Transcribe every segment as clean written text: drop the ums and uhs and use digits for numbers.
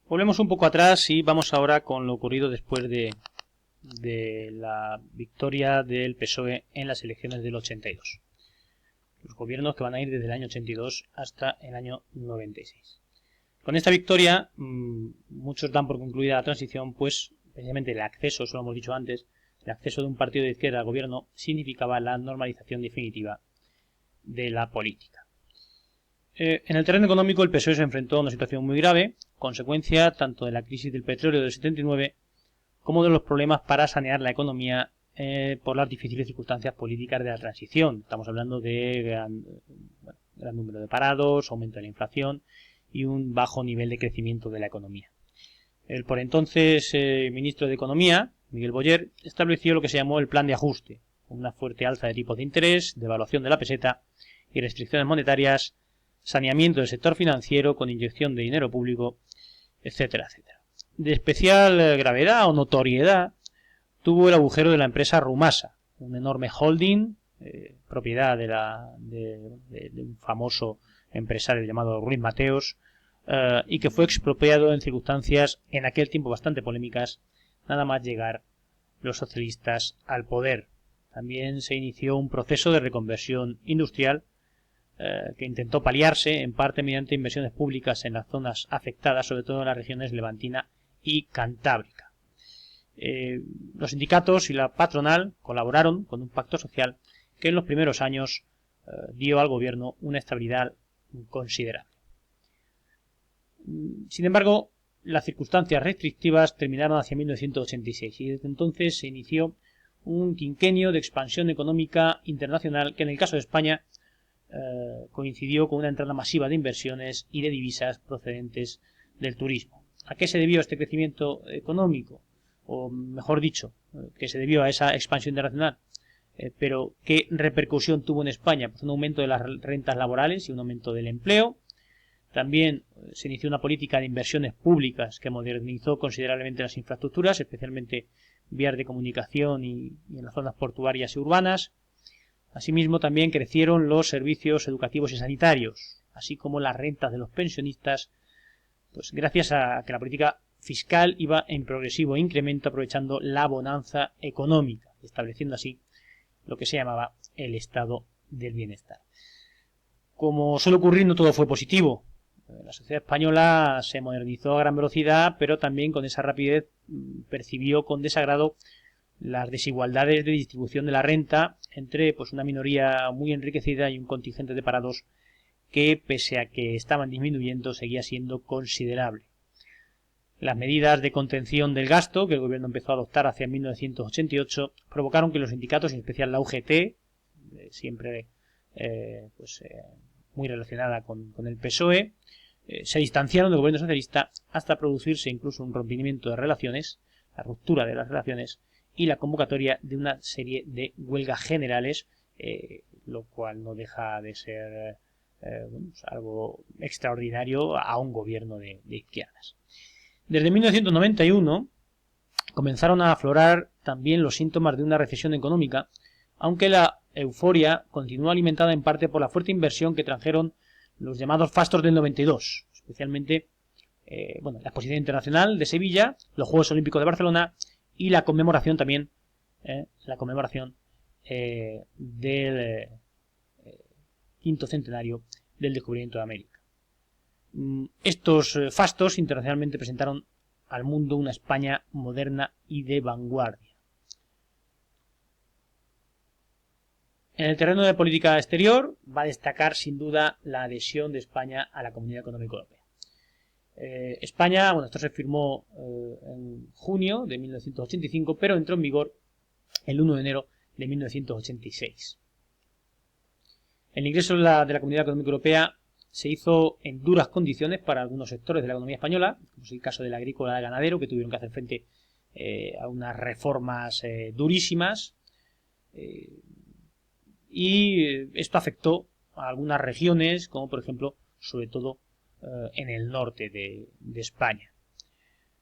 Volvemos un poco atrás y vamos ahora con lo ocurrido después de la victoria del PSOE en las elecciones del 82. Los gobiernos que van a ir desde el año 82 hasta el año 96. Con esta victoria, muchos dan por concluida la transición, pues precisamente el acceso, eso lo hemos dicho antes, el acceso de un partido de izquierda al gobierno significaba la normalización definitiva de la política. En el terreno económico, el PSOE se enfrentó a una situación muy grave, consecuencia tanto de la crisis del petróleo del 79 como de los problemas para sanear la economía por las difíciles circunstancias políticas de la transición. Estamos hablando de gran número de parados, aumento de la inflación y un bajo nivel de crecimiento de la economía. El por entonces ministro de Economía, Miguel Boyer, estableció lo que se llamó el plan de ajuste, una fuerte alza de tipos de interés, devaluación de la peseta y restricciones monetarias, saneamiento del sector financiero con inyección de dinero público, etcétera, etcétera. De especial gravedad o notoriedad tuvo el agujero de la empresa Rumasa, un enorme holding, propiedad de un famoso empresario llamado Ruiz Mateos, y que fue expropiado en circunstancias en aquel tiempo bastante polémicas, nada más llegar los socialistas al poder. También se inició un proceso de reconversión industrial que intentó paliarse en parte mediante inversiones públicas en las zonas afectadas, sobre todo en las regiones levantina y cantábrica. Los sindicatos y la patronal colaboraron con un pacto social que en los primeros años dio al gobierno una estabilidad considerable. Sin embargo, las circunstancias restrictivas terminaron hacia 1986 y desde entonces se inició un quinquenio de expansión económica internacional que en el caso de España coincidió con una entrada masiva de inversiones y de divisas procedentes del turismo. ¿A qué se debió este crecimiento económico? O mejor dicho, que se debió a esa expansión internacional. Pero ¿qué repercusión tuvo en España? Pues un aumento de las rentas laborales y un aumento del empleo. También se inició una política de inversiones públicas que modernizó considerablemente las infraestructuras, especialmente vías de comunicación y en las zonas portuarias y urbanas. Asimismo, también crecieron los servicios educativos y sanitarios, así como las rentas de los pensionistas, pues gracias a que la política fiscal iba en progresivo incremento aprovechando la bonanza económica, estableciendo así lo que se llamaba el estado del bienestar. Como suele ocurrir, no todo fue positivo. La sociedad española se modernizó a gran velocidad, pero también con esa rapidez percibió con desagrado las desigualdades de distribución de la renta entre pues una minoría muy enriquecida y un contingente de parados que, pese a que estaban disminuyendo, seguía siendo considerable. Las medidas de contención del gasto que el gobierno empezó a adoptar hacia 1988 provocaron que los sindicatos, en especial la UGT, siempre muy relacionada con el PSOE, se distanciaron del gobierno socialista hasta producirse incluso un rompimiento de relaciones, la ruptura de las relaciones y la convocatoria de una serie de huelgas generales, lo cual no deja de ser algo extraordinario a un gobierno de izquierdas. Desde 1991 comenzaron a aflorar también los síntomas de una recesión económica, aunque la euforia continuó alimentada en parte por la fuerte inversión que trajeron los llamados fastos del 92, especialmente la Exposición Internacional de Sevilla, los Juegos Olímpicos de Barcelona y la conmemoración también del quinto centenario del descubrimiento de América. Estos fastos internacionalmente presentaron al mundo una España moderna y de vanguardia. En el terreno de política exterior va a destacar sin duda la adhesión de España a la Comunidad Económica Europea. España, esto se firmó en junio de 1985, pero entró en vigor el 1 de enero de 1986. El ingreso de la Comunidad Económica Europea se hizo en duras condiciones para algunos sectores de la economía española, como es el caso del agrícola y del ganadero, que tuvieron que hacer frente a unas reformas durísimas, y esto afectó a algunas regiones, como por ejemplo, sobre todo en el norte de España.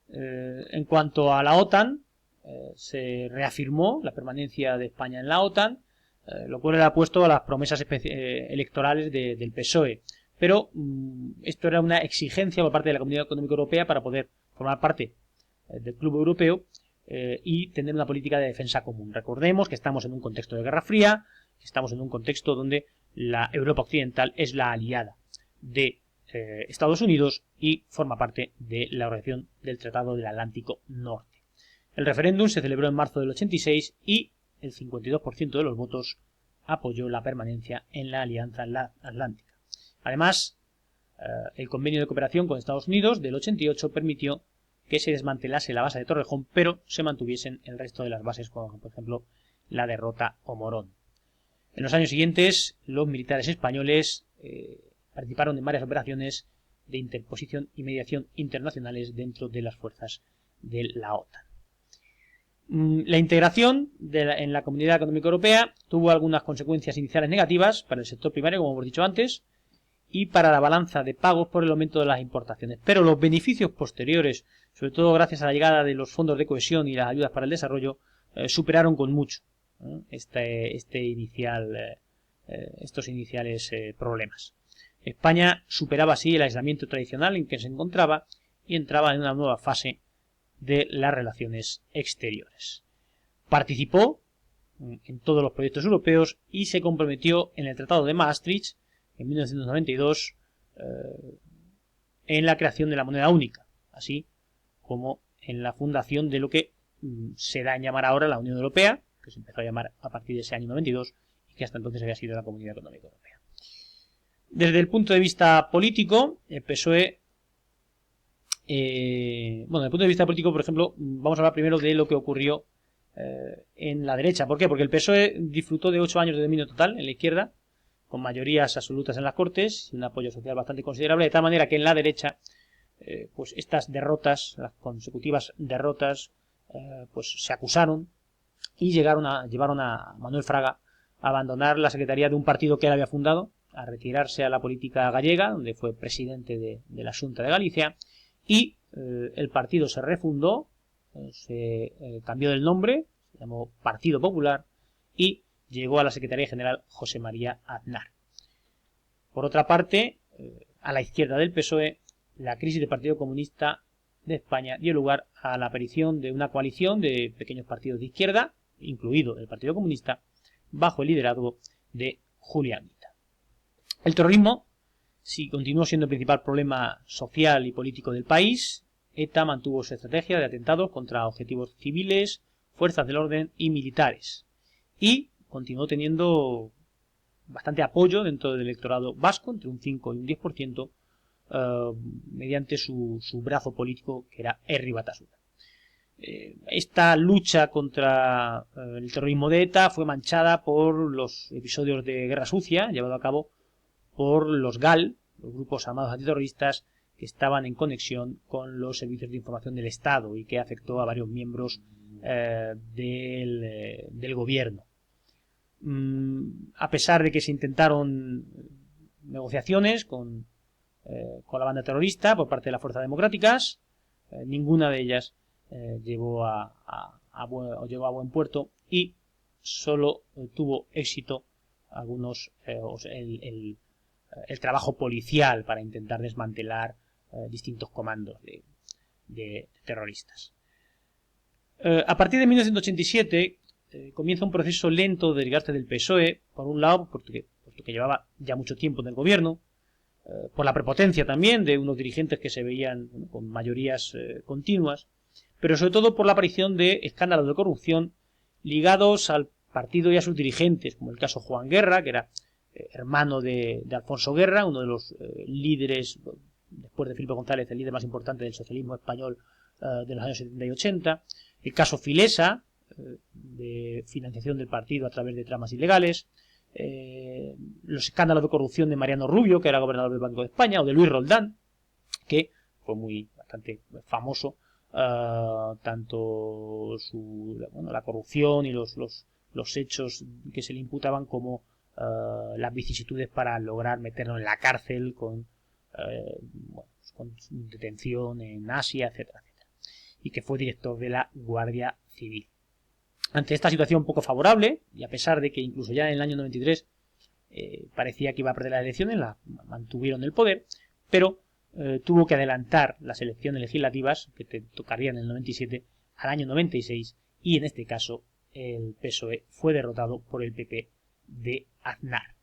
En cuanto a la OTAN, se reafirmó la permanencia de España en la OTAN, lo cual era opuesto a las promesas electorales del PSOE. pero esto era una exigencia por parte de la Comunidad Económica Europea para poder formar parte del Club Europeo y tener una política de defensa común. Recordemos que estamos en un contexto de Guerra Fría, que estamos en un contexto donde la Europa Occidental es la aliada de Estados Unidos y forma parte de la organización del Tratado del Atlántico Norte. El referéndum se celebró en marzo del 86 y el 52% de los votos apoyó la permanencia en la Alianza Atlántica. Además, el convenio de cooperación con Estados Unidos del 88 permitió que se desmantelase la base de Torrejón, pero se mantuviesen el resto de las bases, como por ejemplo la de Rota o Morón. En los años siguientes, los militares españoles participaron en varias operaciones de interposición y mediación internacionales dentro de las fuerzas de la OTAN. La integración en la Comunidad Económica Europea tuvo algunas consecuencias iniciales negativas para el sector primario, como hemos dicho antes, y para la balanza de pagos por el aumento de las importaciones. Pero los beneficios posteriores, sobre todo gracias a la llegada de los fondos de cohesión y las ayudas para el desarrollo, superaron con mucho estos iniciales problemas. España superaba así el aislamiento tradicional en que se encontraba y entraba en una nueva fase de las relaciones exteriores. Participó en todos los proyectos europeos y se comprometió en el Tratado de Maastricht en 1992 en la creación de la moneda única, así como en la fundación de lo que se da en llamar ahora la Unión Europea, que se empezó a llamar a partir de ese año 92 y que hasta entonces había sido la Comunidad Económica Europea. Desde el punto de vista político, el PSOE, desde el punto de vista político, por ejemplo, vamos a hablar primero de lo que ocurrió en la derecha. ¿Por qué? Porque el PSOE disfrutó de 8 años de dominio total en la izquierda, con mayorías absolutas en las Cortes y un apoyo social bastante considerable, de tal manera que en la derecha pues estas derrotas, las consecutivas derrotas, pues se acusaron y llevaron a Manuel Fraga a abandonar la secretaría de un partido que él había fundado, a retirarse a la política gallega, donde fue presidente de la Xunta de Galicia, y el partido se refundó, se cambió del nombre, se llamó Partido Popular, y llegó a la Secretaría General José María Aznar. Por otra parte, a la izquierda del PSOE, la crisis del Partido Comunista de España dio lugar a la aparición de una coalición de pequeños partidos de izquierda, incluido el Partido Comunista, bajo el liderazgo de Julián Guita. El terrorismo sí continuó siendo el principal problema social y político del país. ETA mantuvo su estrategia de atentados contra objetivos civiles, fuerzas del orden y militares. Y continuó teniendo bastante apoyo dentro del electorado vasco, entre un 5 y un 10%, mediante su brazo político, que era Herri Batasuna. Esta lucha contra el terrorismo de ETA fue manchada por los episodios de guerra sucia llevado a cabo por los GAL, los grupos armados antiterroristas, que estaban en conexión con los servicios de información del Estado y que afectó a varios miembros del gobierno. A pesar de que se intentaron negociaciones con la banda terrorista por parte de las fuerzas democráticas, ninguna de ellas llegó a buen puerto y solo tuvo éxito el trabajo policial para intentar desmantelar distintos comandos de terroristas. A partir de 1987 comienza un proceso lento de desgaste del PSOE, por un lado porque llevaba ya mucho tiempo en el gobierno, por la prepotencia también de unos dirigentes que se veían con mayorías continuas, pero sobre todo por la aparición de escándalos de corrupción ligados al partido y a sus dirigentes, como el caso Juan Guerra, que era hermano de Alfonso Guerra, uno de los líderes, después de Felipe González, el líder más importante del socialismo español de los años 70 y 80, el caso Filesa, de financiación del partido a través de tramas ilegales, los escándalos de corrupción de Mariano Rubio, que era gobernador del Banco de España, o de Luis Roldán, que fue bastante famoso, tanto la corrupción y los hechos que se le imputaban como las vicisitudes para lograr meterlo en la cárcel con detención en Asia, etcétera, etcétera, y que fue director de la Guardia Civil. Ante esta situación poco favorable, y a pesar de que incluso ya en el año 93 parecía que iba a perder las elecciones, la mantuvieron el poder, pero tuvo que adelantar las elecciones legislativas, que te tocarían en el 97, al año 96, y en este caso el PSOE fue derrotado por el PP de Aznar.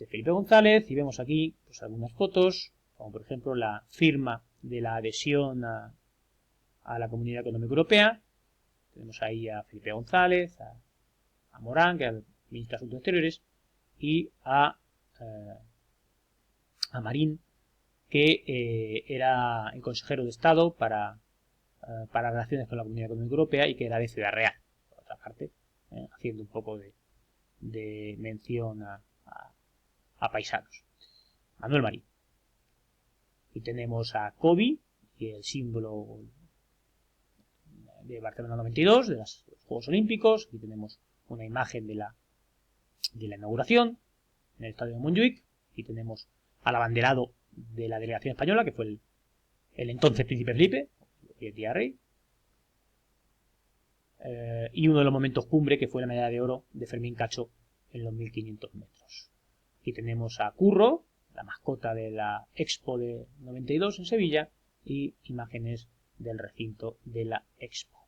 Felipe González, y vemos aquí pues algunas fotos, como por ejemplo la firma de la adhesión a la Comunidad Económica Europea. Tenemos ahí a Felipe González, a Morán, que es el ministro de Asuntos Exteriores, y a Marín, que era el consejero de Estado para relaciones con la Comunidad Económica Europea y que era de Ciudad Real, por otra parte, haciendo un poco de mención a paisanos. Manuel Marín. Y tenemos a Kobe, y el símbolo de Barcelona 92, de los Juegos Olímpicos. Aquí tenemos una imagen de la inauguración en el estadio de Montjuic. Aquí tenemos al abanderado de la delegación española, que fue el entonces príncipe Felipe, el día rey. Y uno de los momentos cumbre, que fue la medalla de oro de Fermín Cacho en los 1500 metros. Aquí tenemos a Curro, la mascota de la Expo de 92 en Sevilla, y imágenes del recinto de la Expo.